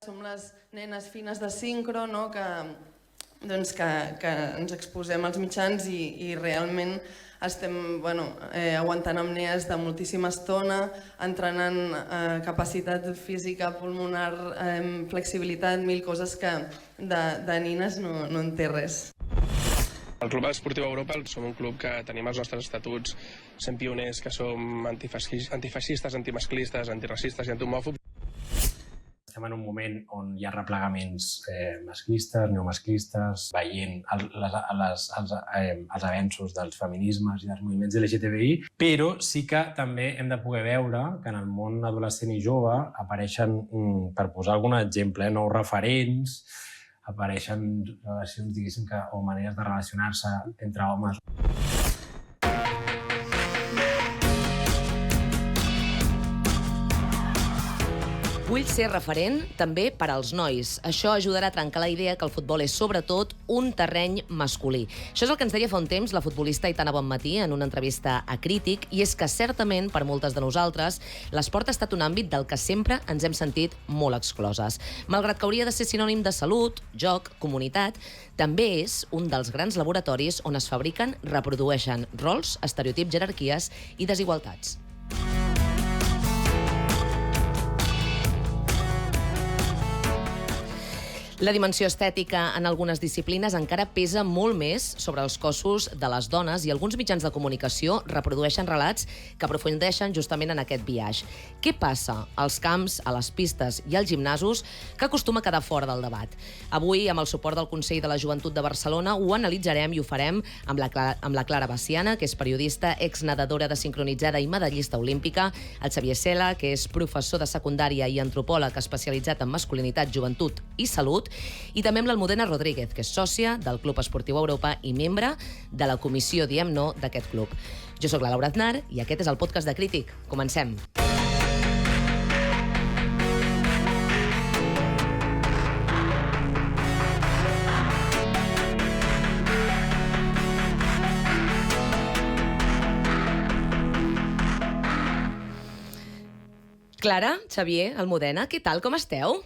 Som les nenes fines de sincro, no? que ens exposem als mitjans i realment estem aguantant apnees de moltíssima estona, entrenant capacitat física, pulmonar, flexibilitat, mil coses que de nines no en té res. El Club Esportiu Europa som un club que tenim els nostres estatuts, sent pioners, que som antifeixistes, antimasclistes, antiracistes i antihomòfobs. Estem en un moment on hi ha replegaments masclistes, neomasclistes, veient els avenços dels feminismes i dels moviments LGTBI, però sí que també hem de poder veure que en el món adolescent i jove apareixen, per posar algun exemple, nous referents, apareixen relacions, diguéssim, o maneres de relacionar-se entre homes. Vull ser referent també per als nois. Això ajudarà a trencar la idea que el futbol és sobretot un terreny masculí. Això és el que ens deia fa un temps la futbolista Aitana Bonmatí en una entrevista a Crític, i és que certament per moltes de nosaltres l'esport ha estat un àmbit del que sempre ens hem sentit molt excloses. Malgrat que hauria de ser sinònim de salut, joc, comunitat, també és un dels grans laboratoris on es fabriquen, reprodueixen rols, estereotips, jerarquies i desigualtats. La dimensió estètica en algunes disciplines encara pesa molt més sobre els cossos de les dones, i alguns mitjans de comunicació reprodueixen relats que aprofundeixen justament en aquest biaix. Què passa als camps, a les pistes i als gimnasos que acostuma a quedar fora del debat? Avui, amb el suport del Consell de la Joventut de Barcelona, ho analitzarem i ho farem amb la Clara Baciana, que és periodista, exnedadora de sincronitzada i medallista olímpica, el Xavier Sela, que és professor de secundària i antropòleg especialitzat en masculinitat, joventut i salut, i també amb l'Almudena Rodríguez, que és sòcia del Club Esportiu Europa i membre de la comissió Diem No d'aquest club. Jo sóc la Laura Aznar i aquest és el podcast de Crític. Comencem. Clara, Xavier, Almudena, què tal, com esteu?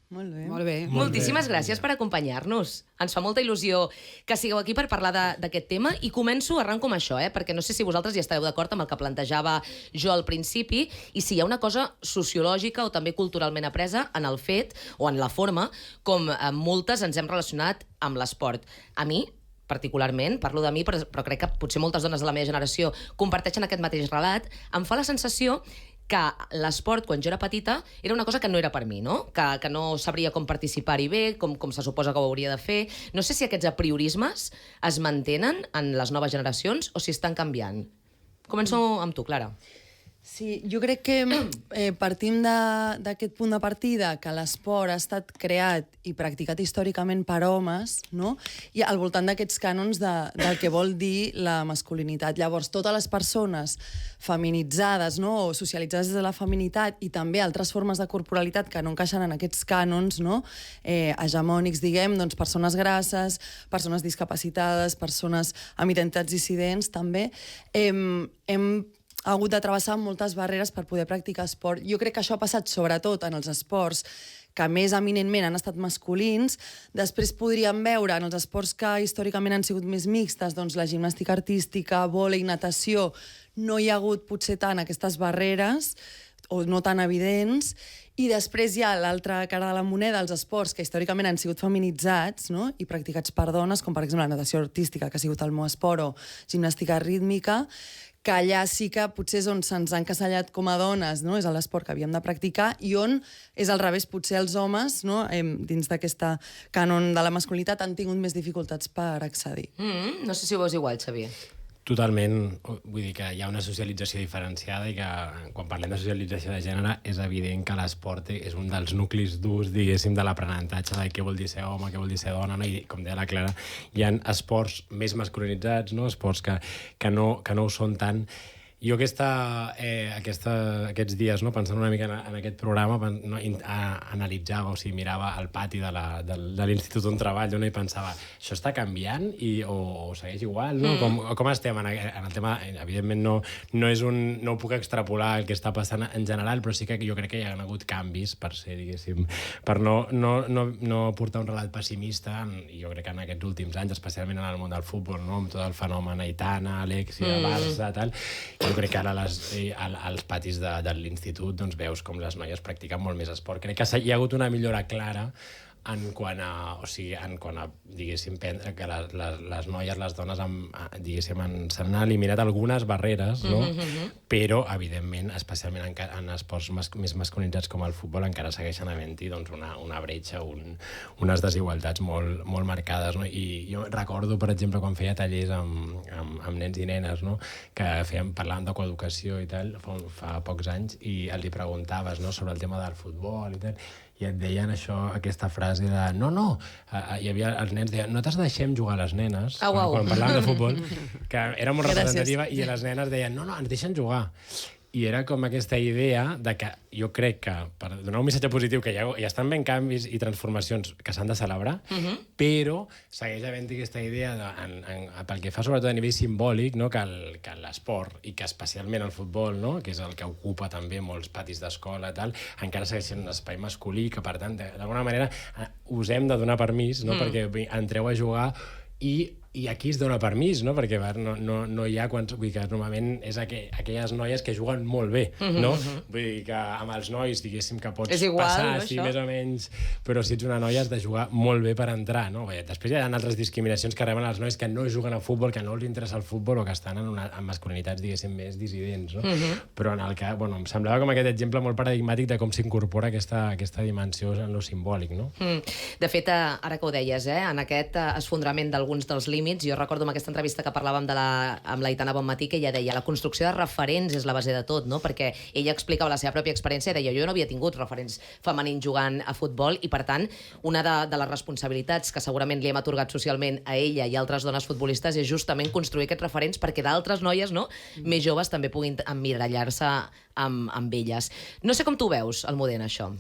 Molt bé. Molt bé. Moltíssimes gràcies per acompanyar-nos. Ens fa molta il·lusió que sigueu aquí per parlar d'aquest tema, i arrenco amb això, perquè no sé si vosaltres hi esteu d'acord amb el que plantejava jo al principi, i si hi ha una cosa sociològica o també culturalment apresa en el fet o en la forma com moltes ens hem relacionat amb l'esport. A mi, particularment, parlo de mi, però crec que potser moltes dones de la meva generació comparteixen aquest mateix relat, em fa la sensació que l'esport, quan jo era petita, era una cosa que no era per mi, no? Que no sabria com participar-hi bé, com se suposa que ho hauria de fer. No sé si aquests apriorismes es mantenen en les noves generacions o si estan canviant. Començo amb tu, Clara. Sí, jo crec que partim d'aquest punt de partida, que l'esport ha estat creat i practicat històricament per homes, no? I al voltant d'aquests cànons del que vol dir la masculinitat. Llavors, totes les persones feminitzades, no? O socialitzades des de la feminitat, i també altres formes de corporalitat que no encaixen en aquests cànons, no? Hegemònics, diguem, doncs persones grasses, persones discapacitades, persones amb identitats dissidents, també, hem hagut de travessar moltes barreres per poder practicar esport. Jo crec que això ha passat sobretot en els esports que més eminentment han estat masculins. Després podríem veure en els esports que històricament han sigut més mixtes, doncs la gimnàstica artística, vòlei, natació, no hi ha hagut potser tant aquestes barreres, o no tan evidents, i després hi ha l'altra cara de la moneda, els esports que històricament han sigut feminitzats, no? I practicats per dones, com per exemple la natació artística, que ha sigut el meu esport, o gimnàstica rítmica, que allà sí que potser és on se'ns ha encasellat com a dones, no? És l'esport que havíem de practicar, i on és al revés, potser els homes, no? Dins d'aquesta cànon de la masculinitat, han tingut més dificultats per accedir. No sé si ho veus igual, Xavier. Totalment. Vull dir que hi ha una socialització diferenciada, i que quan parlem de socialització de gènere és evident que l'esport és un dels nuclis durs, diguéssim, de l'aprenentatge de què vol dir ser home, què vol dir ser dona, no? I com deia la Clara, hi ha esports més masculinitzats, no? Esports que no ho són tant. Jo aquests dies, no, pensant una mica en aquest programa, analitzava, o sigui, mirava el pati de l'institut on treballo, no, i pensava, això està canviant o segueix igual? No? Com estem en el tema? Evidentment no ho puc extrapolar el que està passant en general, però sí que jo crec que hi ha hagut canvis per ser, diguéssim, per no portar un relat pessimista, i jo crec que en aquests últims anys, especialment en el món del futbol, no, amb tot el fenomen Aitana, Alexia, Barça, tal, jo crec que ara als patis de l'institut doncs veus com les noies practiquen molt més esport. Crec que hi ha hagut una millora clara en quant a, diguéssim, que les noies, les dones, diguéssim, s'han eliminat algunes barreres, no? Però, evidentment, especialment en esports més masculinitzats com el futbol, encara segueixen havent-hi una bretxa, unes desigualtats molt marcades, no? I jo recordo, per exemple, quan feia tallers amb nens i nenes, no? Que parlàvem de coeducació i tal, fa pocs anys, i els hi preguntaves, no?, sobre el tema del futbol i tal, i et deien aquesta frase de hi havia els nens deien, no t'has deixem jugar a les nenes, quan parlàvem de futbol, que era molt representativa, i les nenes deien, no, ens deixen jugar. I era com aquesta idea de que jo crec que, per donar un missatge positiu, que ja estan ben canvis i transformacions que s'han de celebrar, però segueix havent-hi aquesta idea, pel que fa sobretot a nivell simbòlic, no, que l'esport, i que especialment el futbol, no, que és el que ocupa també molts patis d'escola, encara segueix sent un espai masculí, que per tant, d'alguna manera, us hem de donar permís, no, perquè entreu a jugar, i aquí es dona permís, no? Perquè no hi ha... Vull dir que normalment és aquelles noies que juguen molt bé, no? Vull dir que amb els nois, diguéssim, que pots passar, sí, més o menys, però si ets una noia has de jugar molt bé per entrar, no? Després hi ha altres discriminacions que reben els nois que no juguen a futbol, que no els interessa el futbol o que estan en masculinitats, diguéssim, més dissidents, no? Però en el que, em semblava com aquest exemple molt paradigmàtic de com s'incorpora aquesta dimensió en lo simbòlic, no? De fet, ara que ho deies, en aquest esfondrament d'alguns dels límits, jo recordo en aquesta entrevista que parlàvem amb l'Aitana Bonmatí, que ella deia la construcció de referents és la base de tot, no? Perquè ella explicava la seva pròpia experiència i deia jo no havia tingut referents femenins jugant a futbol i, per tant, una de les responsabilitats que segurament li hem atorgat socialment a ella i altres dones futbolistes és justament construir aquests referents perquè d'altres noies, no?, més joves també puguin emmirallar-se amb elles. No sé com tu veus, Almudena, això.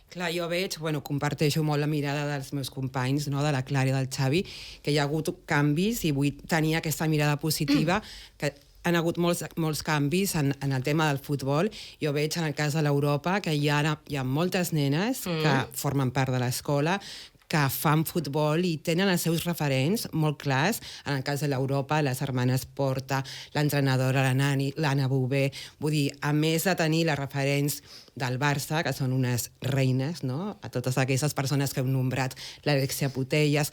Clar, jo veig, comparteixo molt la mirada dels meus companys, no, de la Clara i del Xavi, que hi ha hagut canvis i vull tenir aquesta mirada positiva, que han hagut molts canvis en el tema del futbol. Jo veig en el cas de l'Europa que hi ha moltes nenes que formen part de l'escola, que fan futbol i tenen els seus referents molt clars. En el cas de l'Europa, les germanes Porta, l'entrenadora, l'Anna Bové. Vull dir, a més de tenir les referents del Barça, que són unes reines, no?, a totes aquestes persones que heu nombrat, l'Alexia Putellas.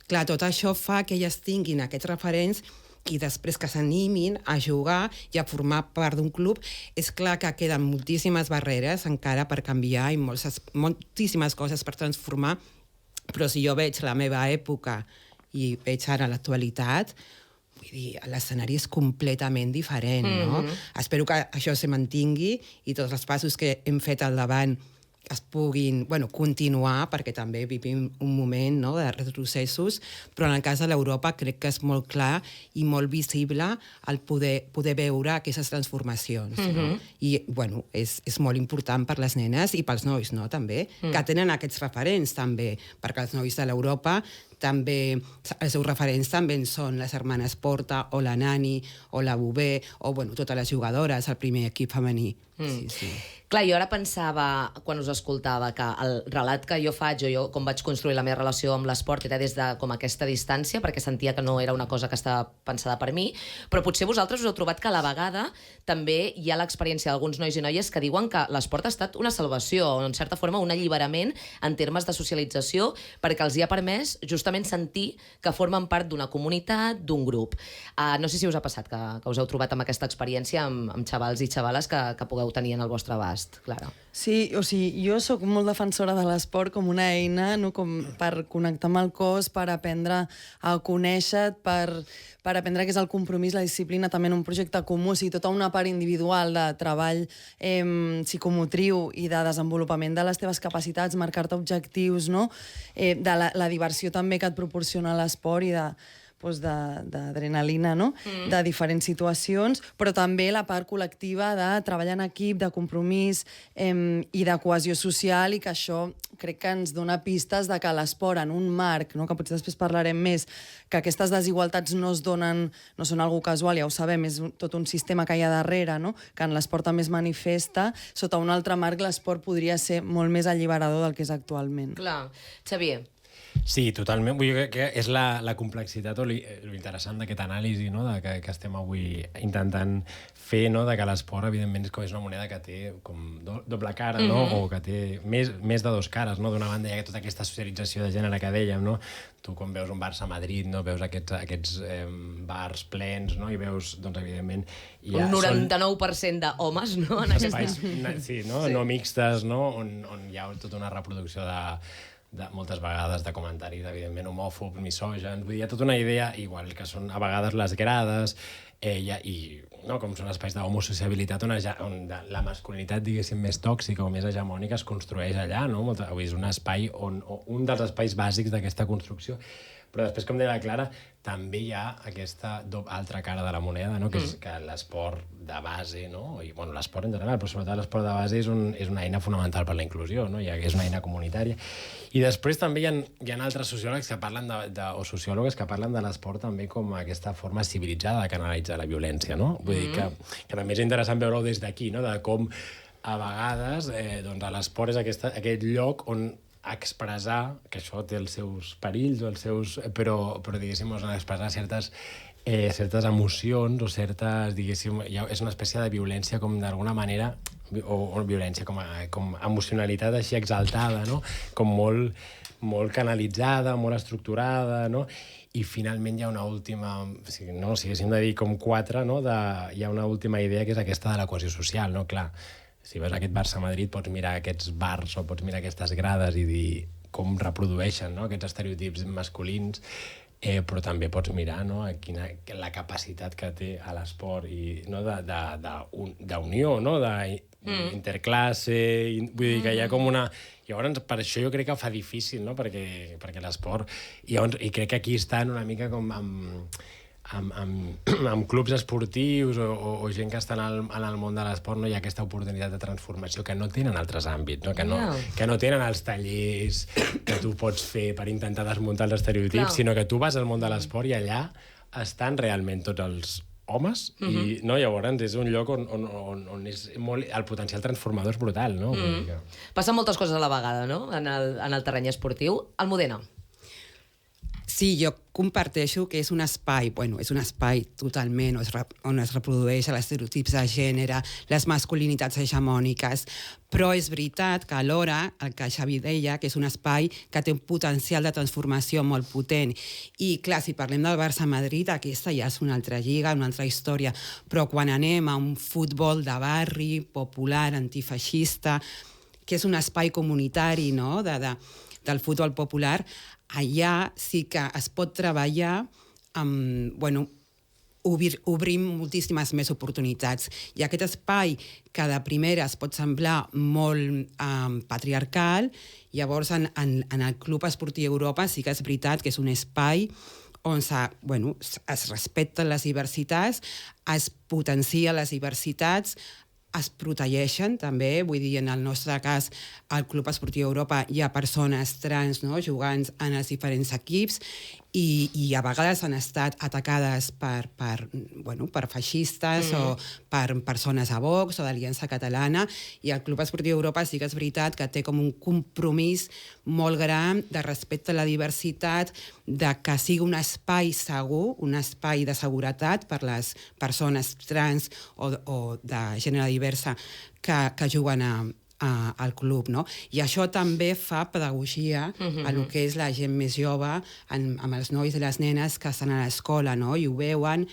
Clar, tot això fa que elles tinguin aquests referents i després que s'animin a jugar i a formar part d'un club. És clar que queden moltíssimes barreres encara per canviar i moltíssimes coses per transformar, però si jo veig la meva època i veig ara l'actualitat, vull dir, l'escenari és completament diferent, no? Espero que això se mantingui i tots els passos que hem fet al davant es puguin continuar, perquè també vivim un moment, no?, de retrocessos, però en el cas de l'Europa crec que és molt clar i molt visible el poder veure aquestes transformacions. No? I és molt important per les nenes i pels nois, no?, també, que tenen aquests referents també, perquè els nois de l'Europa també, els seus referents també són les germanes Porta o la Nani o la Bové o totes les jugadores al primer equip femení. Sí. Clar, jo ara pensava, quan us escoltava, que el relat que jo faig, o jo com vaig construir la meva relació amb l'esport, era des de com aquesta distància, perquè sentia que no era una cosa que estava pensada per mi, però potser vosaltres us heu trobat que a la vegada també hi ha l'experiència d'alguns nois i noies que diuen que l'esport ha estat una salvació, o en certa forma un alliberament en termes de socialització, perquè els hi ha permès justament sentir que formen part d'una comunitat, d'un grup. No sé si us ha passat que us heu trobat amb aquesta experiència amb xavals i xavales que pugueu tenir en el vostre abast, Clara. Sí, o sigui, jo sóc molt defensora de l'esport com una eina, no?, com per connectar amb el cos, per aprendre a conèixer-te, per aprendre què és el compromís, la disciplina, també en un projecte comú, o sigui, tota una part individual de treball psicomotriu i de desenvolupament de les teves capacitats, marcar-te objectius, no?, de la diversió també que et proporciona l'esport i de d'adrenalina, no? De diferents situacions, però també la part col·lectiva de treballar en equip, de compromís i de cohesió social, i que això crec que ens dona pistes de que l'esport en un marc, no? Que potser després parlarem més, que aquestes desigualtats no es donen, no són algo casual, ja ho sabem, és tot un sistema que hi ha darrere, no? Que en l'esport també es manifesta. Sota un altre marc l'esport podria ser molt més alliberador del que és actualment. Clar. Xavier. Sí, totalment. Vull dir que és la complexitat o l'interessant d'aquest anàlisi, no? Que estem avui intentant fer, no? De que l'esport, evidentment, és una moneda que té com doble cara, no? O que té més de dos cares, no? D'una banda hi ha tota aquesta socialització de gènere que dèiem, no? Tu, quan veus un Barça-Madrid, no? Veus aquests bars plens, no? I veus, doncs, evidentment... Un 99% d'homes, no? En espais, sí, no? No mixtes, no? On hi ha tota una reproducció de moltes vegades de comentaris, evidentment, homòfobs, misògens. Vull dir, hi ha tota una idea, igual que són a vegades les grades, com són espais d'homosociabilitat on la masculinitat, diguéssim, més tòxica o més hegemònica es construeix allà, no? És un espai un dels espais bàsics d'aquesta construcció. Però després, com deia la Clara, també hi ha aquesta altra cara de la moneda, no? Que és que l'esport de base, no? I, bueno, l'esport en general, però sobretot l'esport de base és una eina fonamental per la inclusió, no? És una eina comunitària. I després també hi ha altres sociòlegs que parlen o sociòlogues que parlen de l'esport també com aquesta forma civilitzada de canalitzar la violència, no? Vull dir que també és interessant veure-ho des d'aquí, no? De com a vegades l'esport és aquest lloc on expressar, que això té els seus perills, però diguéssim, on expressar certes emocions o certes, diguéssim, és una espècie de violència com d'alguna manera, o violència com emocionalitat així exaltada, no? Com molt canalitzada, molt estructurada, no? I finalment hi ha una última, si haguéssim de dir com 4, no? Hi ha una última idea que és aquesta de la cohesió social, no? Clar, si veus aquest Barça-Madrid pots mirar aquests bars o pots mirar aquestes grades i dir com reprodueixen, no? Aquests estereotips masculins, però també pots mirar, no? La capacitat que té a l'esport d'unió, no? D'interclasse, vull dir que hi ha com una... Llavors, per això jo crec que fa difícil, no? Perquè l'esport... I crec que aquí estan una mica com amb clubs esportius o gent que està en el món de l'esport, no hi ha aquesta oportunitat de transformació que no tenen altres àmbits, no? Que no tenen els tallers que tu pots fer per intentar desmuntar els estereotips, sinó que tu vas al món de l'esport i allà estan realment tots els homes i llavors és un lloc on és molt... El potencial transformador és brutal, no? Passen moltes coses a la vegada, no? En el terreny esportiu. Almudena. Sí, jo comparteixo que és un espai totalment on es reprodueix els estereotips de gènere, les masculinitats hegemòniques, però és veritat que alhora, el que Xavi deia, que és un espai que té un potencial de transformació molt potent. I clar, si parlem del Barça-Madrid, aquesta ja és una altra lliga, una altra història, però quan anem a un futbol de barri, popular, antifeixista, que és un espai comunitari, no?, del futbol popular, allà sí que es pot treballar obrim moltíssimes més oportunitats. I aquest espai que de primera es pot semblar molt patriarcal, llavors en el Club Esportiu Europa sí que és veritat que és un espai on es respecten les diversitats, es potencien les diversitats, es protegeixen també, vull dir, en el nostre cas, al Club Esportiu Europa hi ha persones trans, no?, jugant en els diferents equips i a vegades han estat atacades per feixistes o per persones a Vox o d'Aliança Catalana, i el Club Esportiu Europa sí que és veritat que té com un compromís molt gran de respecte a la diversitat, de que sigui un espai segur, un espai de seguretat per les persones trans o de gènere diversa que juguen al club, no? I això també fa pedagogia a lo que és la gent més jove, amb els nois i les nenes que estan a l'escola, no? I ho veuen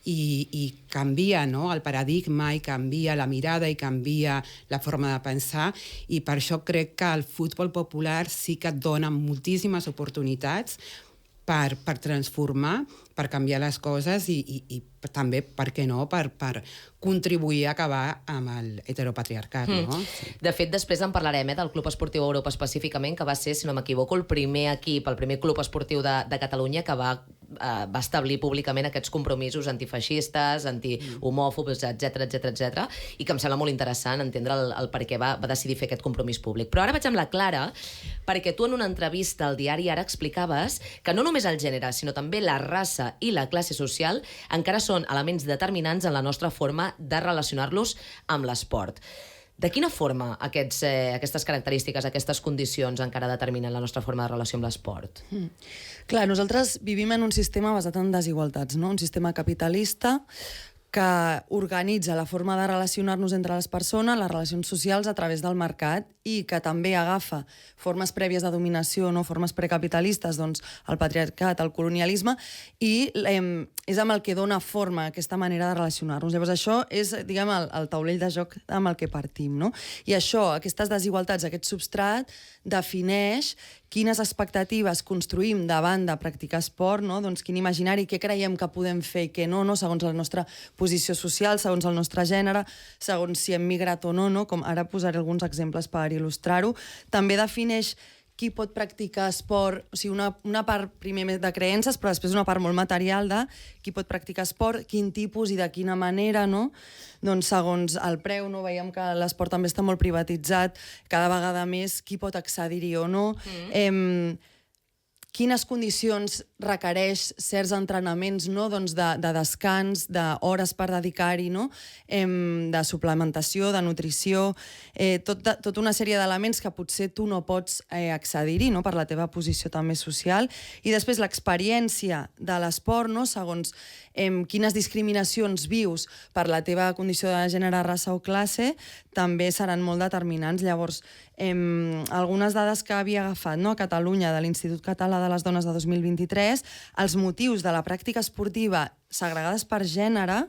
i canvia, no?, el paradigma, i canvia la mirada, i canvia la forma de pensar, i per això crec que el futbol popular sí que et dona moltíssimes oportunitats per transformar, per canviar les coses i també, per què no, per contribuir a acabar amb l'heteropatriarcat, no? De fet, després en parlarem del Club Esportiu Europa específicament, que va ser, si no m'equivoco, el primer equip, el primer club esportiu de Catalunya que va va establir públicament aquests compromisos antifeixistes, antihomòfobs, etc, i que em sembla molt interessant entendre el per què va decidir fer aquest compromís públic. Però ara vaig amb la Clara, perquè tu en una entrevista al diari Ara explicaves que no només el gènere, sinó també la raça i la classe social encara són elements determinants en la nostra forma de relacionar-los amb l'esport. De quina forma aquestes característiques, aquestes condicions encara determinen la nostra forma de relació amb l'esport? Clar, nosaltres vivim en un sistema basat en desigualtats, no? Un sistema capitalista que organitza la forma de relacionar-nos entre les persones, les relacions socials, a través del mercat, i que també agafa formes prèvies de dominació, no, formes precapitalistes, doncs el patriarcat, el colonialisme, i és amb el que dona forma a aquesta manera de relacionar-nos. Llavors això és, diguem, el taulell de joc amb el que partim, no? I això, aquestes desigualtats, aquest substrat, defineix quines expectatives construïm davant de practicar esport, no? Doncs quin imaginari, què creiem que podem fer i què no, segons la nostra posició social, segons el nostre gènere, segons si hem migrat o no, com ara posaré alguns exemples per il·lustrar-ho. També defineix qui pot practicar esport, o sigui, una part primer de creences, però després una part molt material de qui pot practicar esport, quin tipus i de quina manera, no? Doncs segons el preu, no? Veiem que l'esport també està molt privatitzat, cada vegada més qui pot accedir-hi o no. Quines condicions requereix certs entrenaments, no? Doncs de descans, d'hores per dedicar-hi, no? De suplementació, de nutrició, tota una sèrie d'elements que potser tu no pots accedir-hi, no? Per la teva posició també social. I després l'experiència de l'esport, no? Segons quines discriminacions vius per la teva condició de gènere, raça o classe, també seran molt determinants. Llavors, algunes dades que havia agafat, no? A Catalunya, de l'Institut Català de les Dones de 2023, els motius de la pràctica esportiva segregades per gènere,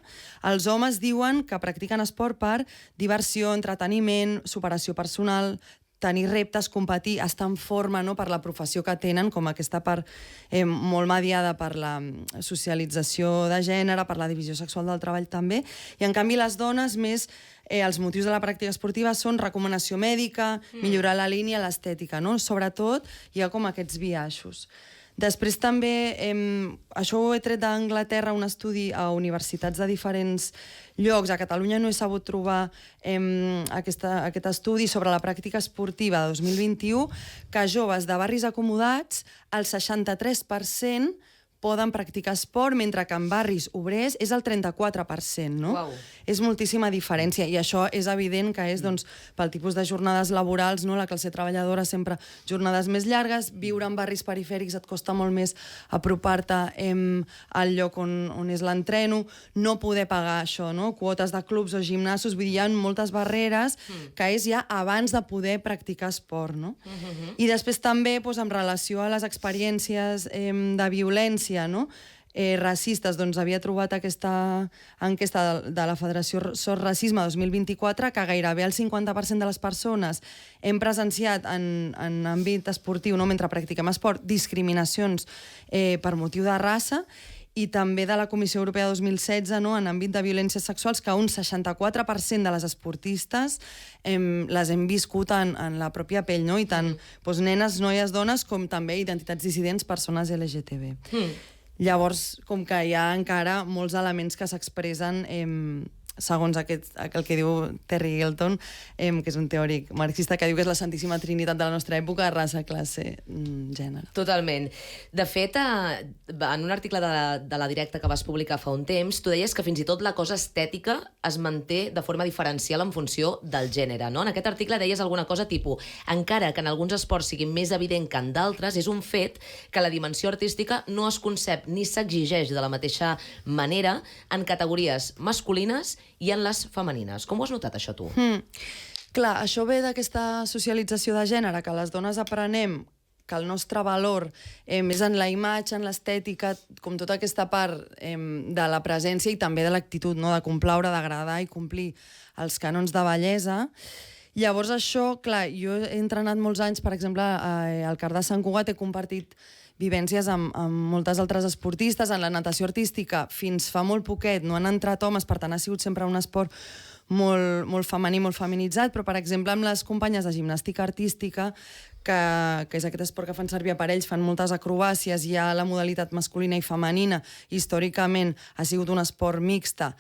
els homes diuen que practiquen esport per diversió, entreteniment, superació personal, tenir reptes, competir, estar en forma, no? Per la professió que tenen, com aquesta part molt mediada per la socialització de gènere, per la divisió sexual del treball també, i en canvi les dones més els motius de la pràctica esportiva són recomanació mèdica, millorar la línia, l'estètica, no? Sobretot hi ha com aquests biaixos. Després també, això ho he tret d'Anglaterra, un estudi a universitats de diferents llocs. A Catalunya no he sabut trobar aquest estudi sobre la pràctica esportiva de 2021, que joves de barris acomodats, el 63% poden practicar esport, mentre que en barris obrers és el 34%, no? Uau. És moltíssima diferència, i això és evident que és doncs, pel tipus de jornades laborals, no? La classe treballadora sempre jornades més llargues, viure en barris perifèrics et costa molt més apropar-te al lloc on és l'entreno, no poder pagar això, no? Quotes de clubs o gimnasos, vull dir, hi ha moltes barreres que és ja abans de poder practicar esport, no? I després també, doncs, en relació a les experiències de violència, no? Racistes, doncs havia trobat aquesta enquesta de la Federació Sos Racisme 2024 que gairebé el 50% de les persones hem presenciat en àmbit esportiu, no? Mentre practiquem esport, discriminacions per motiu de raça, i també de la Comissió Europea 2016, no? En àmbit de violències sexuals, que un 64% de les esportistes les hem viscut en la pròpia pell, no? I tant doncs, nenes, noies, dones, com també identitats dissidents, persones LGTB. Llavors, com que hi ha encara molts elements que s'expressen segons el que diu Terry Galton, que és un teòric marxista, que diu que és la santíssima trinitat de la nostra època, raça, classe, gènere. Totalment. De fet, en un article de la Directa que vas publicar fa un temps, tu deies que fins i tot la cosa estètica es manté de forma diferencial en funció del gènere, no? En aquest article deies alguna cosa tipus: encara que en alguns esports sigui més evident que en d'altres, és un fet que la dimensió artística no es concep ni s'exigeix de la mateixa manera en categories masculines i en les femenines. Com ho has notat, això, tu? Clar, això ve d'aquesta socialització de gènere, que les dones aprenem que el nostre valor és en la imatge, en l'estètica, com tota aquesta part de la presència i també de l'actitud, no? De complaure, d'agradar i complir els cànons de bellesa. Llavors això, clar, jo he entrenat molts anys, per exemple, al CAR de Sant Cugat, he compartit vivències amb moltes altres esportistes. En la natació artística, fins fa molt poquet, no han entrat homes, per tant ha sigut sempre un esport molt femení, molt feminitzat, però, per exemple, amb les companyes de gimnàstica artística, que és aquest esport que fan servir aparells, fan moltes acrobàcies, hi ha la modalitat masculina i femenina, històricament ha sigut un esport mixta.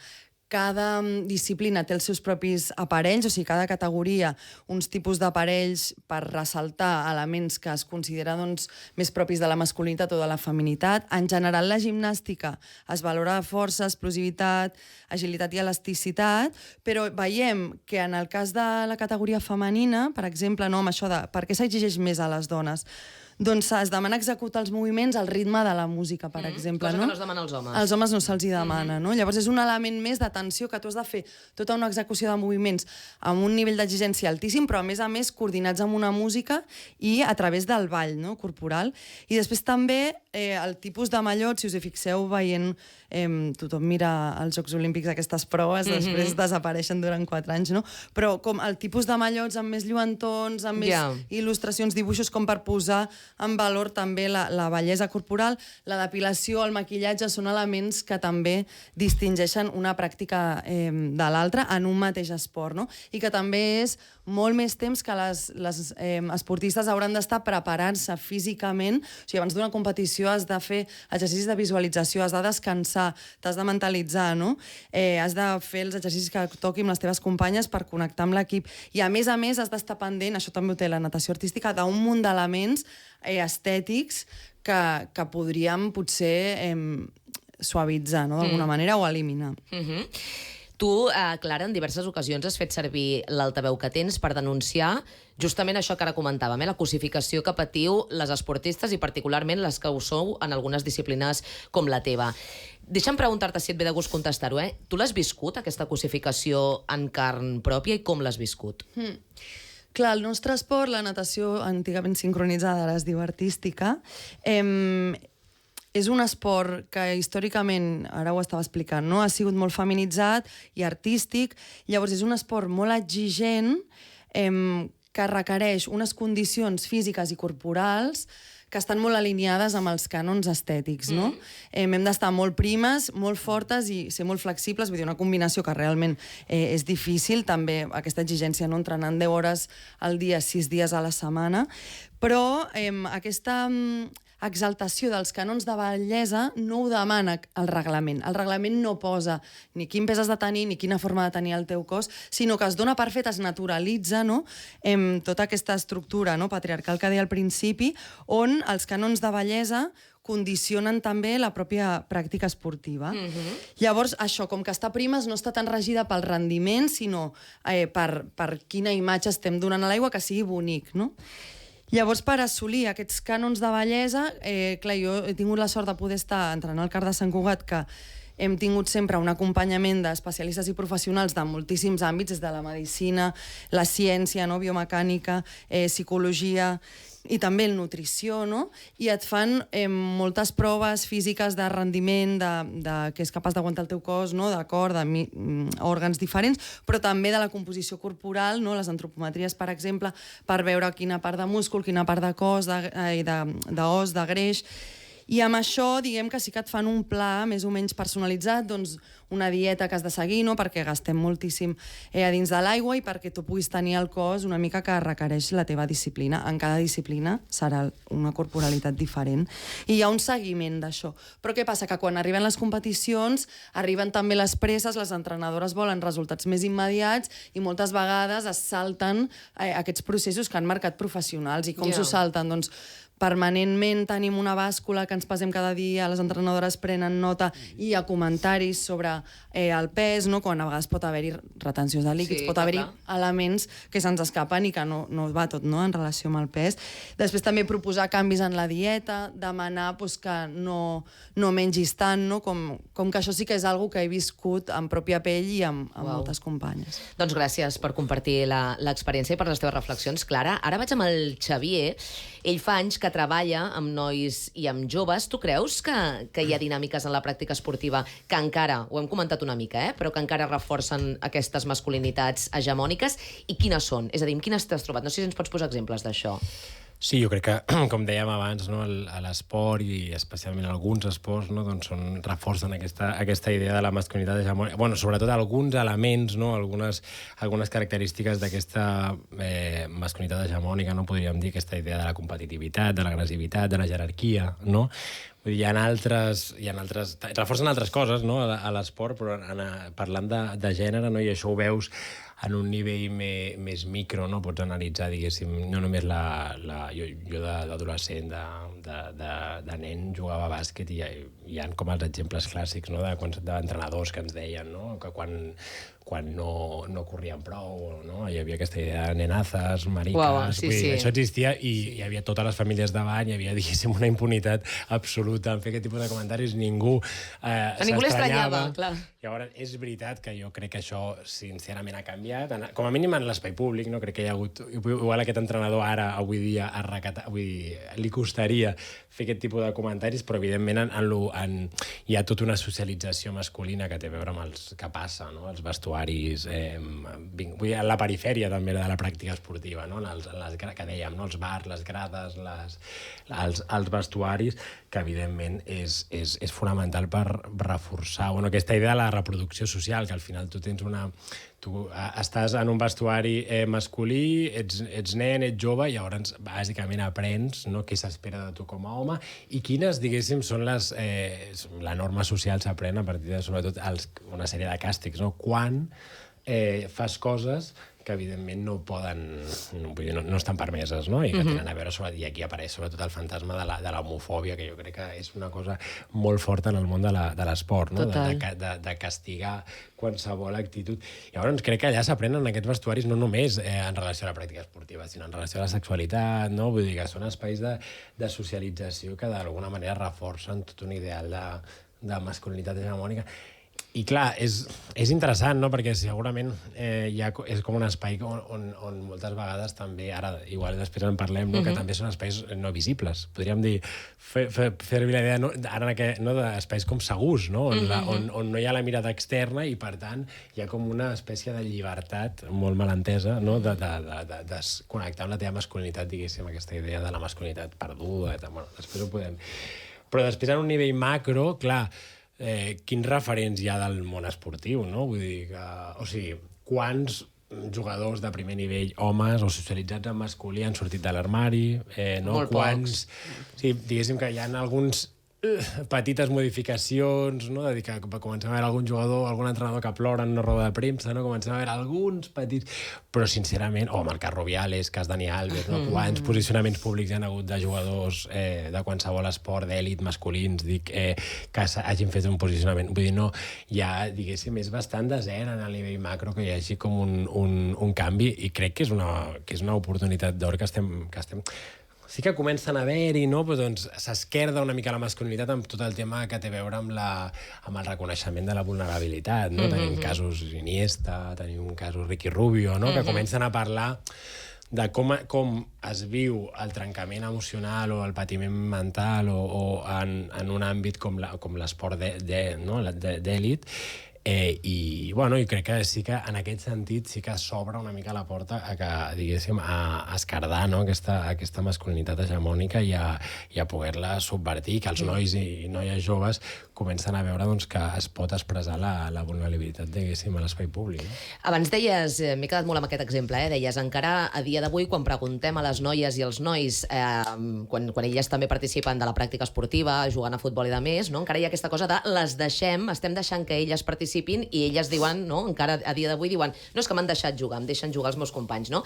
Cada disciplina té els seus propis aparells, o sigui, cada categoria, uns tipus d'aparells per ressaltar elements que es consideren doncs, més propis de la masculinitat o de la feminitat. En general, la gimnàstica es valora força, explosivitat, agilitat i elasticitat, però veiem que en el cas de la categoria femenina, per exemple, no, amb això de per què s'exigeix més a les dones, doncs es demana executar els moviments al ritme de la música, per exemple. Cosa que no es demana als homes. Als homes no se'ls demana, no? Llavors és un element més d'atenció que tu has de fer tota una execució de moviments amb un nivell d'exigència altíssim, però a més coordinats amb una música i a través del ball, no?, corporal. I després també el tipus de mallot, si us hi fixeu veient, tothom mira els Jocs Olímpics aquestes proves, després desapareixen durant 4 anys, no? Però com el tipus de mallots amb més lluentons, amb més il·lustracions, dibuixos, com per posar en valor també la bellesa corporal, la depilació, el maquillatge, són elements que també distingeixen una pràctica de l'altra en un mateix esport, no? I que també és molt més temps que les esportistes hauran d'estar preparant-se físicament. O sigui, abans d'una competició has de fer exercicis de visualització, has de descansar, t'has de mentalitzar, no? Has de fer els exercicis que toqui amb les teves companyes per connectar amb l'equip. I a més has d'estar pendent, això també ho té la natació artística, d'un munt d'elements estètics que podríem potser suavitzar, no?, d'alguna manera, o eliminar. Tu, Clara, en diverses ocasions has fet servir l'altaveu que tens per denunciar justament això que ara comentàvem, la cosificació que patiu les esportistes i particularment les que ho sou en algunes disciplines com la teva. Deixa'm preguntar-te si et ve de gust contestar-ho, Tu l'has viscut, aquesta cosificació en carn pròpia, i com l'has viscut? Clar, el nostre esport, la natació antigament sincronitzada, ara es diu artística, és un esport que històricament, ara ho estava explicant, no?, ha sigut molt feminitzat i artístic. Llavors és un esport molt exigent que requereix unes condicions físiques i corporals que estan molt alineades amb els cànons estètics, no? Hem d'estar molt primes, molt fortes i ser molt flexibles, vull dir, una combinació que realment és difícil, també aquesta exigència, no?, entrenant 10 hores al dia, 6 dies a la setmana, però aquesta exaltació dels cànons de bellesa no ho demana el reglament. El reglament no posa ni quin pes has de tenir ni quina forma de tenir el teu cos, sinó que es dona per fet, es naturalitza, no?, tota aquesta estructura, no?, patriarcal que deia al principi, on els cànons de bellesa condicionen també la pròpia pràctica esportiva. Llavors, això, com que està primes, no està tan regida pel rendiment, sinó per quina imatge estem donant a l'aigua, que sigui bonic, no? Llavors, per assolir aquests cànons de bellesa, clar, jo he tingut la sort de poder estar entrenant al CAR de Sant Cugat, que hem tingut sempre un acompanyament d'especialistes i professionals de moltíssims àmbits, des de la medicina, la ciència, no?, biomecànica, psicologia i també el nutrició, no? I et fan moltes proves físiques de rendiment, que és capaç d'aguantar el teu cos, no?, de cor, d'òrgans diferents, però també de la composició corporal, no?, les antropometries, per exemple, per veure quina part de múscul, quina part de cos, d'os, de greix. I amb això, diguem que sí que et fan un pla més o menys personalitzat, doncs una dieta que has de seguir, no?, perquè gastem moltíssim a dins de l'aigua i perquè tu puguis tenir el cos una mica que requereix la teva disciplina. En cada disciplina serà una corporalitat diferent. I hi ha un seguiment d'això. Però què passa? Que quan arriben les competicions, arriben també les presses, les entrenadores volen resultats més immediats i moltes vegades es salten aquests processos que han marcat professionals. I com s'ho salten? Doncs permanentment tenim una bàscula que ens pesem cada dia, les entrenadores prenen nota i hi ha comentaris sobre el pes, no?, quan a vegades pot haver-hi retencions de líquids, pot haver-hi elements que se'ns escapen i que no va tot, no?, en relació amb el pes. Després també proposar canvis en la dieta, demanar que no mengis tant, no?, com que això sí que és una cosa que he viscut en pròpia pell i amb moltes companyes. Doncs gràcies per compartir l'experiència i per les teves reflexions, Clara. Ara vaig amb el Xavier. Ell fa anys que treballa amb nois i amb joves. Tu creus que hi ha dinàmiques en la pràctica esportiva que encara, ho hem comentat una mica, però que encara reforcen aquestes masculinitats hegemòniques? I quines són? És a dir, amb quines t'has trobat? No sé si ens pots posar exemples d'això. Sí, jo crec que, com dèiem abans, no, l'esport i especialment alguns esports doncs reforcen aquesta idea de la masculinitat hegemònica. Bueno, sobretot alguns elements, no, algunes característiques d'aquesta masculinitat hegemònica, no podríem dir, aquesta idea de la competitivitat, de l'agressivitat, de la jerarquia, no? Vull dir, hi ha altres... Reforcen altres coses, no?, a l'esport, però parlant de gènere, no?, i això ho veus en un nivell més micro, no? Pots analitzar, diguéssim, no només jo d'adolescent, de nen, jugava a bàsquet i hi ha com els exemples clàssics, no?, d'entrenadors que ens deien, no?, que quan no corrien prou, no? Hi havia aquesta idea de nenazes, mariques... Uau, sí. Això existia i hi havia totes les famílies davant, hi havia, diguéssim, una impunitat absoluta en fer aquest tipus de comentaris, ningú ningú l'estranyava, clar. Llavors, és veritat que jo crec que això, sincerament, ha canviat. Com a mínim en l'espai públic, no? Crec que hi ha hagut... Igual aquest entrenador ara, avui dia, li costaria fer aquest tipus de comentaris, però, evidentment, hi ha tota una socialització masculina que té a veure amb els que passa, no? Els vestuaris, vull dir, a la perifèria, també, de la pràctica esportiva, no? Que dèiem, no? Els bars, les grades, els vestuaris, que, evidentment, és fonamental per reforçar aquesta idea de la reproducció social, que al final tu estàs en un vestuari masculí, ets nen, ets jove, i llavors bàsicament aprens, no?, què s'espera de tu com a home i quines, diguéssim, són la norma social s'aprèn a partir de, sobretot, una sèrie de càstigs, no? Quan fas coses que evidentment no estan permeses, no? I que tenen a veure, i aquí apareix sobretot el fantasma de l'homofòbia, que jo crec que és una cosa molt forta en el món de l'esport, no? De castigar qualsevol actitud. Llavors crec que allà s'aprenen aquests vestuaris no només en relació a la pràctica esportiva, sinó en relació a la sexualitat, no? Vull dir que són espais de socialització que d'alguna manera reforcen tot un ideal de masculinitat hegemònica. I clar, és interessant, no?, perquè segurament és com un espai on moltes vegades també, ara igual després en parlem, no?, que també són espais no visibles. Podríem dir, fer-li la idea d'espais com segurs, no?, on no hi ha la mirada externa i, per tant, hi ha com una espècie de llibertat molt malentesa, no?, de connectar amb la teva masculinitat, diguéssim, aquesta idea de la masculinitat perduda. Bueno, després ho podem... Però després, en un nivell macro, clar, quins referents hi ha del món esportiu, no? Vull dir que, quants jugadors de primer nivell, homes o socialitzats en masculí, han sortit de l'armari, no? Molt pocs. Sí, diguéssim que hi ha alguns petites modificacions, no? De dir que comencem a veure algun jugador, algun entrenador que plora en una roda de premsa, no? Comencem a veure alguns petits... Però, sincerament, Marc Rubiales, cas Dani Alves, no? Quants posicionaments públics hi ha hagut de jugadors de qualsevol esport d'èlit masculins, que hagin fet un posicionament... Vull dir, no, ja, diguéssim, és bastant desert en el nivell macro que hi hagi com un canvi, i crec que és una oportunitat d'or que estem... Sí que comencen a haver-hi, no? Però doncs s'esquerda una mica la masculinitat amb tot el tema que té a veure amb el reconeixement de la vulnerabilitat, no? Tenim casos Iniesta, tenim casos Ricky Rubio, no? Que comencen a parlar de com es viu el trencament emocional o el patiment mental o en un àmbit com l'esport d'èlit. I crec que sí que en aquest sentit sí que s'obre una mica la porta a que, diguéssim, a esquerdar, no?, aquesta masculinitat hegemònica i a poder-la subvertir, que els nois i noies joves comencen a veure que es pot expressar la vulnerabilitat, diguéssim, a l'espai públic. Abans deies, m'he quedat molt amb aquest exemple, deies, encara a dia d'avui, quan preguntem a les noies i els nois, quan elles també participen de la pràctica esportiva, jugant a futbol i de més, no? Encara hi ha aquesta cosa de estem deixant que elles participin, i elles diuen, no, encara a dia d'avui diuen, no, és que m'han deixat jugar, em deixen jugar els meus companys, no?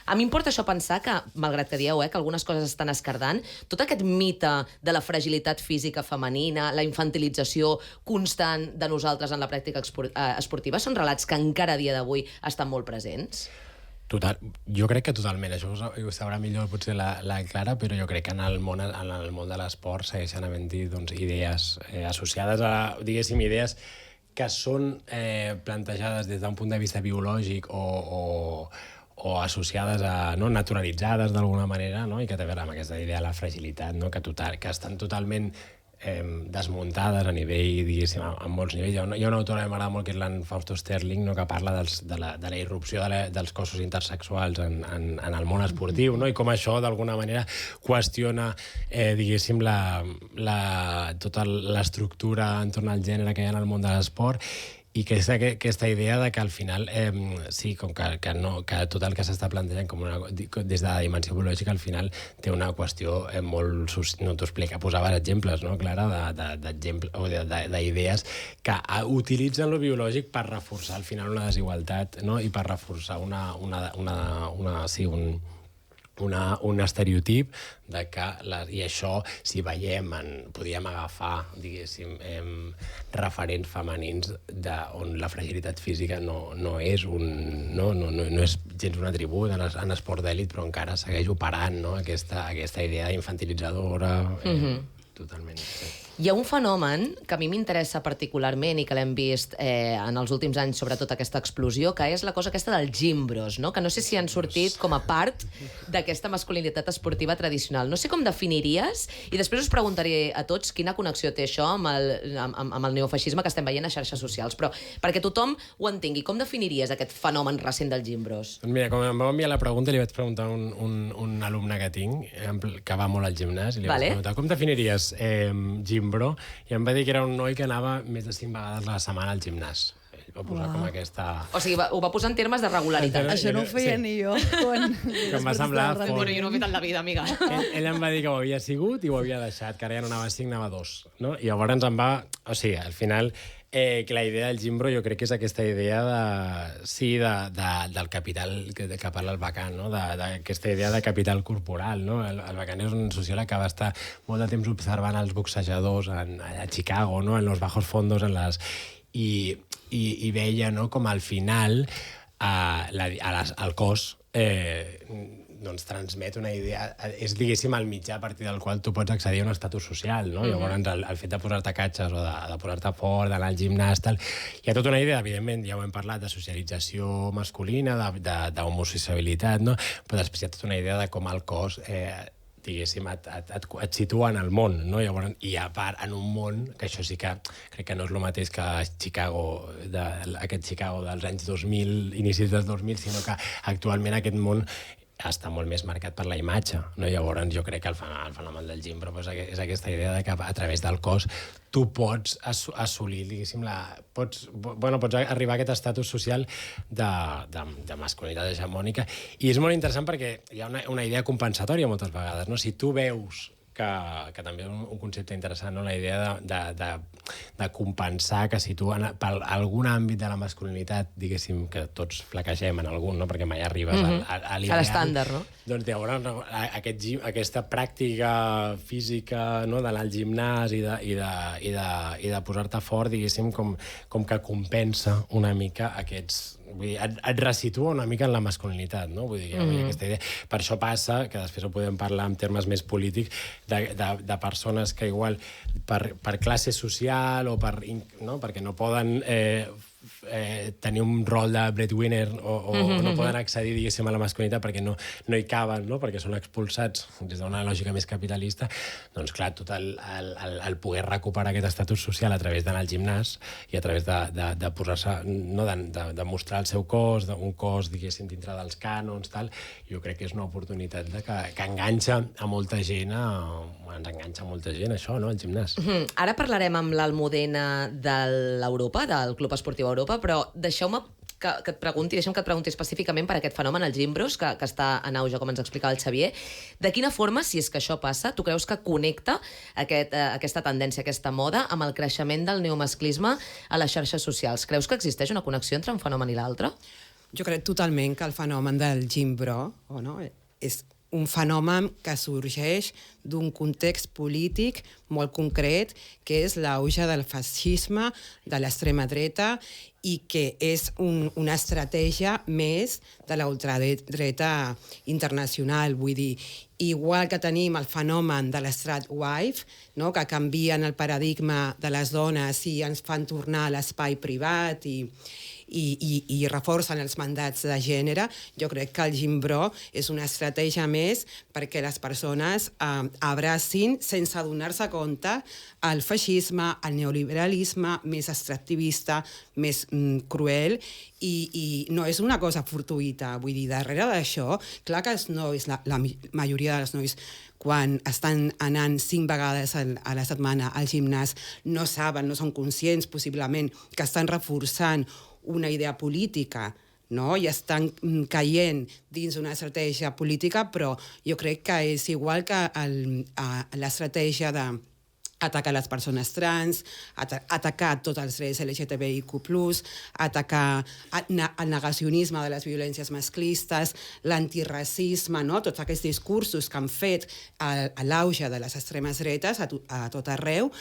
A mi em porta això a pensar que, malgrat que dieu que algunes coses estan esquerdant, tot aquest mite de la fragilitat física femenina, la infantilització constant de nosaltres en la pràctica esportiva, són relats que encara a dia d'avui estan molt presents? Total, jo crec que totalment. Això ho sabrà millor potser la Clara, però jo crec que en el món de l'esport segueixen havent-hi idees associades a, diguéssim, idees que són plantejades des d'un punt de vista biològic o associades naturalitzades d'alguna manera, no? I que té a veure amb aquesta idea de la fragilitat, no? Que estan totalment desmuntades a nivell, diguéssim, a molts nivells. Hi ha una autora que m'agrada molt, que és l'Ann Fausto Sterling, no?, que parla de la irrupció dels cossos intersexuals en el món esportiu, no?, i com això, d'alguna manera, qüestiona, diguéssim, tota l'estructura entorn al gènere que hi ha en el món de l'esport, i que és aquesta idea de que al final, sí, com que tot el que s'està plantejant des de la dimensió biològica, al final té una qüestió molt... No t'ho explica, posaves exemples, no, Clara, d'idees que utilitzen lo biològic per reforçar al final una desigualtat, no?, i per reforçar un estereotip de que, i això, si veiem, podríem agafar, diguéssim, referents femenins on la fragilitat física no és gens un atribut en esport d'èlit, però encara segueix operant, no?, aquesta idea infantilitzadora, totalment. Hi ha un fenomen que a mi m'interessa particularment i que l'hem vist en els últims anys, sobretot aquesta explosió, que és la cosa aquesta dels gimbros, no?, que no sé si han sortit com a part d'aquesta masculinitat esportiva tradicional. No sé com definiries, i després us preguntaré a tots quina connexió té això amb el neofeixisme que estem veient a xarxes socials, però perquè tothom ho entengui, com definiries aquest fenomen recent dels gimbros? Doncs mira, com em va enviar la pregunta, li vaig preguntar a un alumne que tinc, que va molt al gimnàs, i li vaig preguntar, com definiries gimbro? I em va dir que era un noi que anava més de 5 vegades a la setmana al gimnàs. Ell va posar com aquesta... O sigui, ho va posar en termes de regularitat. Això no ho feia ni jo. Que em va semblar fort. Bueno, jo no ho he fet en la vida, amiga. Ell em va dir que ho havia sigut i ho havia deixat, que ara ja no anava a 5, anava a 2. No? I llavors em va... O sigui, al final... que la idea del gimbro jo crec que és aquesta idea del capital que parla el Bacan, no? D'aquesta idea de capital corporal. No? El Bacan és un sociòleg que va estar molt de temps observant els boxejadors a Chicago, no? En los bajos fondos, i veia, no?, com al final el cos doncs transmet una idea, és, diguéssim, el mitjà a partir del qual tu pots accedir a un estatus social, no? Llavors, el fet de posar-te catxes o de posar-te fort, d'anar al gimnàs, tal, hi ha tota una idea, evidentment, ja ho hem parlat, de socialització masculina, d'homosexualitat, no? Però després hi ha tota una idea de com el cos diguéssim, et situa en el món, no? Llavors, i a part, en un món, que això sí que crec que no és el mateix que Chicago, aquest Chicago dels anys 2000, inicis dels 2000, sinó que actualment aquest món està molt més marcat per la imatge, no? Llavors jo crec que el fenomen del gimbro és aquesta idea de que a través del cos tu pots assolir, diguéssim, pots arribar a aquest estatus social de masculinitat hegemònica, i és molt interessant perquè hi ha una idea compensatòria moltes vegades, no? Si tu veus que també és un concepte interessant, no? La idea de compensar que si tu per algun àmbit de la masculinitat, diguéssim, que tots flaquegem en algun, no? Perquè mai arribes a l'ideal. A l'estàndard, no? Doncs llavors aquesta pràctica física, no? D'anar al gimnàs i de posar-te fort, diguéssim, com que compensa una mica aquests... Vull dir, et resitua una mica en la masculinitat, no? Vull dir, aquesta idea. Per això passa, que després ho podem parlar en termes més polítics, de persones que igual per classe social o perquè no poden tenir un rol de breadwinner o no poden accedir, diguéssim, a la masculinitat perquè no hi caben, no? Perquè són expulsats des d'una lògica més capitalista, doncs clar, tot el poder recuperar aquest estatus social a través d'anar al gimnàs i a través de posar-se, no, de mostrar el seu cos, un cos, diguéssim, dintre dels cànons, tal, jo crec que és una oportunitat que enganxa a molta gent, ens enganxa a molta gent, això, no?, el gimnàs. Ara parlarem amb l'Almudena de l'Europa, del Club Esportiu Europa, però deixeu-me que et pregunti específicament per aquest fenomen, els gimbros, que està en auge, com ens explicava el Xavier. De quina forma, si és que això passa, tu creus que connecta aquesta tendència, aquesta moda, amb el creixement del neomasclisme a les xarxes socials? Creus que existeix una connexió entre un fenomen i l'altre? Jo crec totalment que el fenomen del gimbro és un fenomen que sorgeix d'un context polític molt concret, que és l'auge del feixisme, de l'extrema dreta, i que és una estratègia més de la ultradreta internacional. Vull dir, igual que tenim el fenomen de l'strat wife, no?, que canvien el paradigma de les dones i ens fan tornar a l'espai privat i reforcen els mandats de gènere, jo crec que el Gimbró és una estratègia més perquè les persones abracin, sense adonar-se compte, el feixisme, el neoliberalisme més extractivista, més cruel, i no és una cosa fortuïta. Vull dir, darrere d'això, clar que els nois, la majoria dels nois, quan estan anant 5 vegades a la setmana al gimnàs, no saben, no són conscients, possiblement, que estan reforçant una idea política, no? I estan caient dins una estratègia política, però jo crec que és igual que l'estratègia d'atacar les persones trans, atacar tots els drets LGTBIQ+, atacar el negacionisme de les violències masclistes, l'antiracisme, no? Tots aquests discursos que han fet a l'auge de les extremes dretes a tot arreu,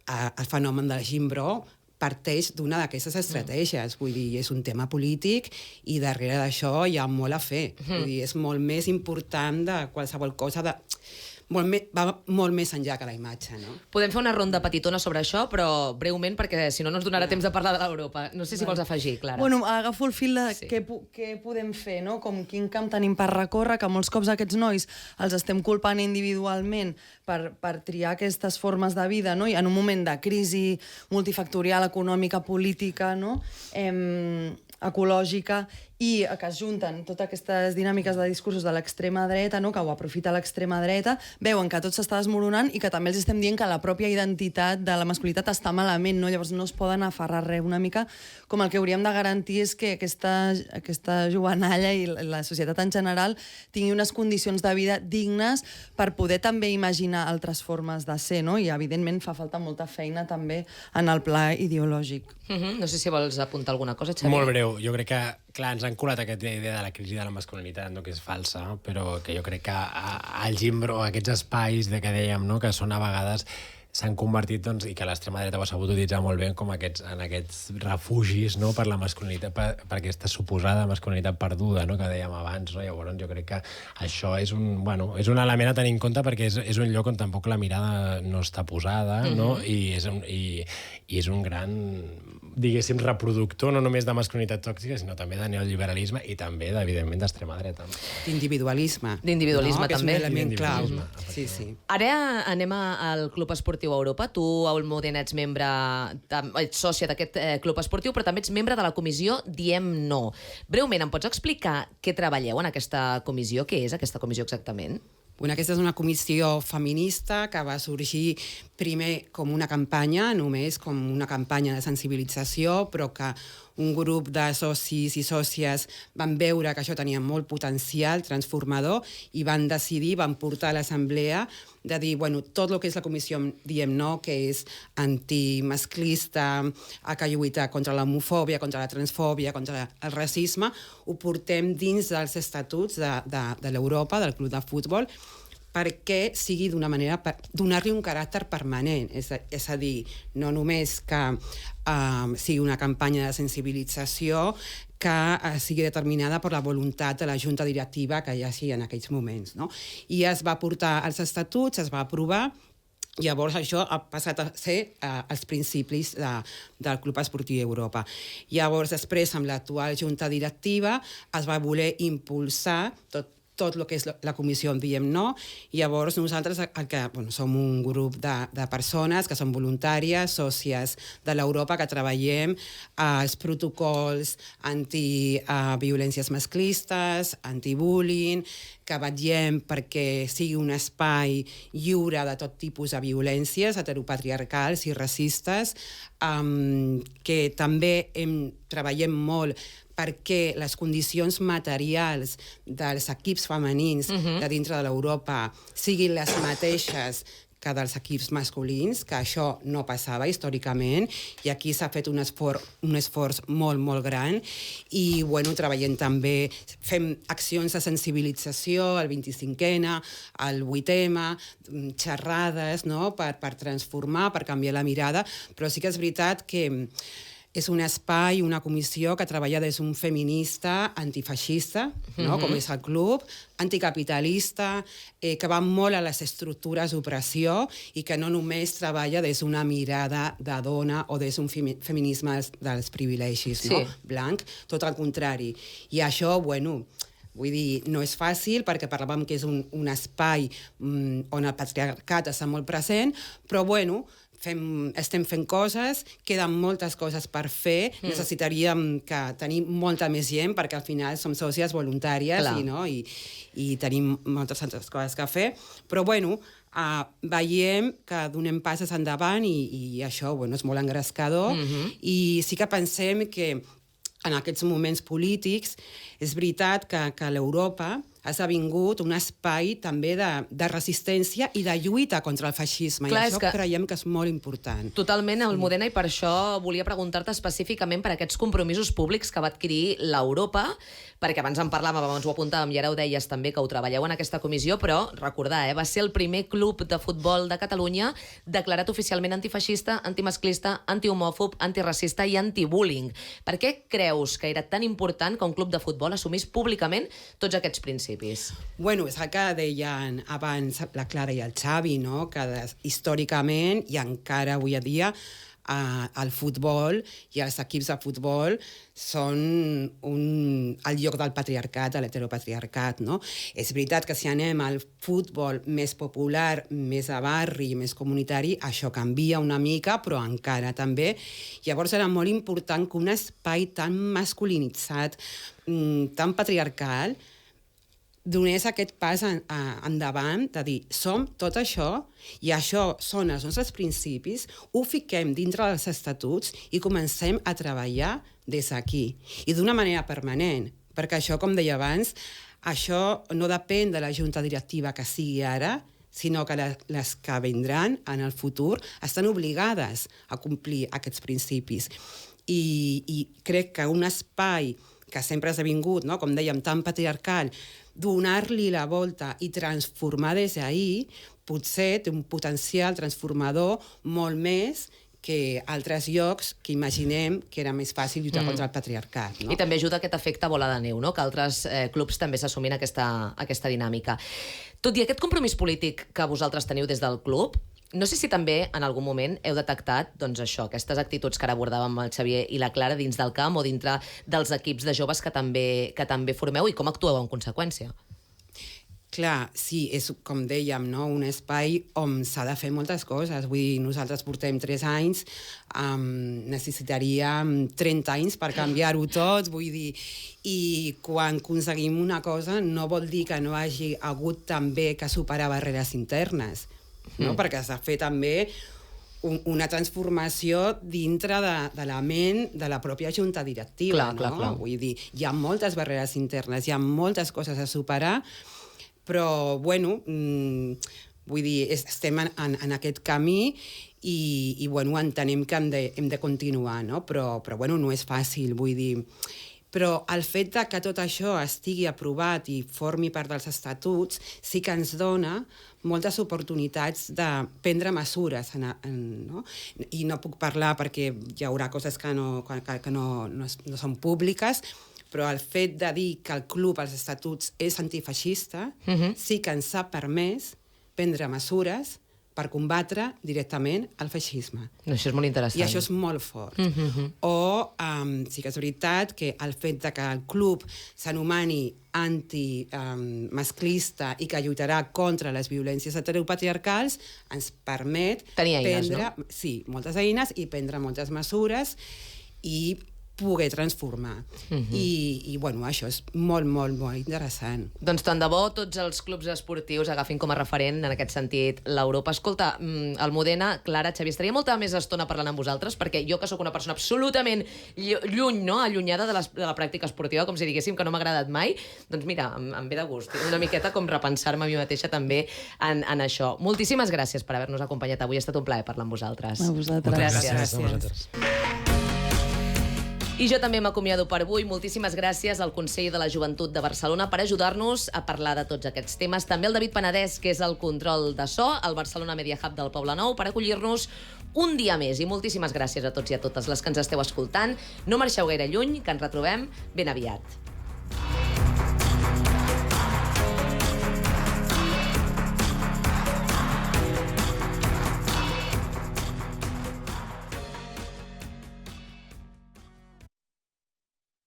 el fenomen del Gimbró parteix d'una d'aquestes estratègies. Vull dir, és un tema polític i darrere d'això hi ha molt a fer. Vull dir, és molt més important de qualsevol cosa va molt més enllà que la imatge, no? Podem fer una ronda petitona sobre això, però breument, perquè si no, no ens donarà temps de parlar de l'Europa. No sé si vols afegir, Clara. Bueno, agafo el fil de què podem fer, no? Com quin camp tenim per recórrer, que molts cops aquests nois els estem culpant individualment per triar aquestes formes de vida, no? I en un moment de crisi multifactorial, econòmica, política, no? Ecològica, i que es junten totes aquestes dinàmiques de discursos de l'extrema dreta, no? Que ho aprofita l'extrema dreta, veuen que tot s'està desmoronant i que també els estem dient que la pròpia identitat de la masculinitat està malament, no? Llavors no es poden aferrar res. Una mica com el que hauríem de garantir és que aquesta jovenalla i la societat en general tingui unes condicions de vida dignes per poder també imaginar altres formes de ser, no? I evidentment fa falta molta feina també en el pla ideològic. No sé si vols apuntar alguna cosa, Xavi. Molt breu. Jo crec que, clar, ens han colat aquesta idea de la crisi de la masculinitat, no? Que és falsa, però que jo crec que al Gimbró, aquests espais que dèiem, no? Que són a vegades s'han convertit, doncs, i que l'extrema dreta ho ha sabut utilitzar molt bé en aquests refugis, no? Per la masculinitat, per aquesta suposada masculinitat perduda, no? Que dèiem abans, no? Llavors jo crec que això és un element a tenir en compte, perquè és un lloc on tampoc la mirada no està posada, no? I és un gran, diguéssim, reproductor no només de masculinitat tòxica, sinó també de neoliberalisme i també, evidentment, d'extrema dreta. D'individualisme. D'individualisme, també. Que és un element clau. Sí. Ara anem al Club Esportiu Europa. Tu, Almudena, ets sòcia d'aquest club esportiu, però també ets membre de la comissió Diem No. Breument, em pots explicar què treballeu en aquesta comissió? Què és aquesta comissió exactament? Bueno, aquesta és una comissió feminista que va sorgir primer com una campanya, només com una campanya de sensibilització, però que un grup de socis i sòcies van veure que això tenia molt potencial transformador i van decidir, van portar a l'assemblea de dir, bueno, tot el que és la comissió Diem No, que és antimasclista, que lluita contra l'homofòbia, contra la transfòbia, contra el racisme, ho portem dins dels estatuts de l'Europa, del club de futbol, perquè sigui d'una manera, donar-li un caràcter permanent, és a dir, no només que sigui una campanya de sensibilització que sigui determinada per la voluntat de la junta directiva que hi hagi en aquells moments, no? I es va portar als estatuts, es va aprovar, llavors això ha passat a ser els principis del Club Esportiu Europa. Llavors, després, amb l'actual junta directiva, es va voler impulsar tot el que és la comissió Diem No, i llavors nosaltres som un grup de persones que són voluntàries, sòcies de l'Europa, que treballem als protocols anti-violències masclistes, anti-bullying, que vetllem perquè sigui un espai lliure de tot tipus de violències heteropatriarcals i racistes, que també treballem molt perquè les condicions materials dels equips femenins de dintre de l'Europa siguin les mateixes que dels equips masculins, que això no passava històricament, i aquí s'ha fet un esforç molt, molt gran, i treballem també, fem accions de sensibilització, el 25N, el 8M, xerrades, no?, per transformar, per canviar la mirada, però sí que és veritat que és un espai, una comissió que treballa des d'un feminista antifeixista, no? Com és el club, anticapitalista, que va molt a les estructures d'opressió i que no només treballa des d'una mirada de dona o des d'un feminisme dels privilegis, no? Blanc, tot el contrari. I això, bueno, vull dir, no és fàcil perquè parlàvem que és un espai on el patriarcat està molt present, però bueno, estem fent coses, queden moltes coses per fer, necessitaríem tenir molta més gent perquè al final som sòcies voluntàries i tenim moltes altres coses que fer, però bueno, veiem que donem passes endavant i això és molt engrescador i sí que pensem que en aquests moments polítics és veritat que l'Europa ha esdevingut un espai també de resistència i de lluita contra el feixisme. I això creiem que és molt important. Totalment, Almudena, i per això volia preguntar-te específicament per aquests compromisos públics que va adquirir l'Europa, perquè abans en parlàvem, abans ho apuntàvem i ara ho deies també, que ho treballeu en aquesta comissió, però recordar, va ser el primer club de futbol de Catalunya declarat oficialment antifeixista, antimasclista, antihomòfob, antiracista i antibullying. Per què creus que era tan important que un club de futbol assumís públicament tots aquests principis? Bueno, és el que deien abans la Clara i el Xavi, no? Que històricament i encara avui a dia el futbol i els equips de futbol són el lloc del patriarcat, de l'heteropatriarcat, no? És veritat que si anem al futbol més popular, més a barri, més comunitari, això canvia una mica, però encara també. Llavors era molt important que un espai tan masculinitzat, tan patriarcal, donés aquest pas endavant de dir, som tot això i això són els nostres principis, ho fiquem dintre dels estatuts i comencem a treballar des d'aquí. I d'una manera permanent, perquè això, com deia abans, això no depèn de la junta directiva que sigui ara, sinó que les que vindran en el futur estan obligades a complir aquests principis. I crec que un espai que sempre ha esdevingut, no? Com dèiem, tan patriarcal, donar-li la volta i transformar des d'ahir, potser té un potencial transformador molt més que altres llocs que imaginem que era més fàcil lluitar contra el patriarcat. No? I també ajuda aquest efecte bola de neu, no? Que altres clubs també s'assumin aquesta dinàmica. Tot i aquest compromís polític que vosaltres teniu des del club, no sé si també en algun moment heu detectat aquestes actituds que ara abordàvem amb el Xavier i la Clara dins del camp o dintre dels equips de joves que també formeu i com actueu en conseqüència. Clar, sí, és com dèiem, no? Un espai on s'ha de fer moltes coses. Vull dir, nosaltres portem 3 anys, necessitaríem 30 anys per canviar-ho tot, vull dir, i quan aconseguim una cosa no vol dir que no hagi hagut també que superar barreres internes, no? Perquè s'ha fet també una transformació dintre de la ment de la pròpia junta directiva. Clar. Vull dir, hi ha moltes barreres internes, hi ha moltes coses a superar, però, bueno, vull dir, estem en aquest camí i bueno, entenem que hem de continuar, no? Però bueno, no és fàcil, vull dir. Però el fet que tot això estigui aprovat i formi part dels estatuts sí que ens dona moltes oportunitats de prendre mesures. No? I no puc parlar perquè hi haurà coses que no són públiques, però el fet de dir que el club, als estatuts, és antifeixista, sí que ens ha permès prendre mesures per combatre directament el feixisme. Això és molt interessant. I això és molt fort. O sí que és veritat que el fet que el club s'anomeni antimasclista i que lluitarà contra les violències heteropatriarcals ens permet prendre moltes eines i prendre moltes mesures i poder transformar. I bueno, això és molt, molt, molt interessant. Doncs tant de bo tots els clubs esportius agafin com a referent en aquest sentit l'Europa. Escolta, Almudena, Clara, Xavi, estaria molta més estona parlant amb vosaltres, perquè jo, que sóc una persona absolutament lluny, no? Allunyada de la pràctica esportiva, com si diguéssim que no m'ha agradat mai, doncs mira, em ve de gust. Una miqueta com repensar-me a mi mateixa també en això. Moltíssimes gràcies per haver-nos acompanyat avui. Ha estat un plaer parlar amb vosaltres. A vosaltres. Gràcies. A vosaltres. I jo també m'acomiado per avui. Moltíssimes gràcies al Consell de la Joventut de Barcelona per ajudar-nos a parlar de tots aquests temes. També al David Penedès, que és el control de so, al Barcelona Media Hub del Poblenou, per acollir-nos un dia més. I moltíssimes gràcies a tots i a totes les que ens esteu escoltant. No marxeu gaire lluny, que ens retrobem ben aviat.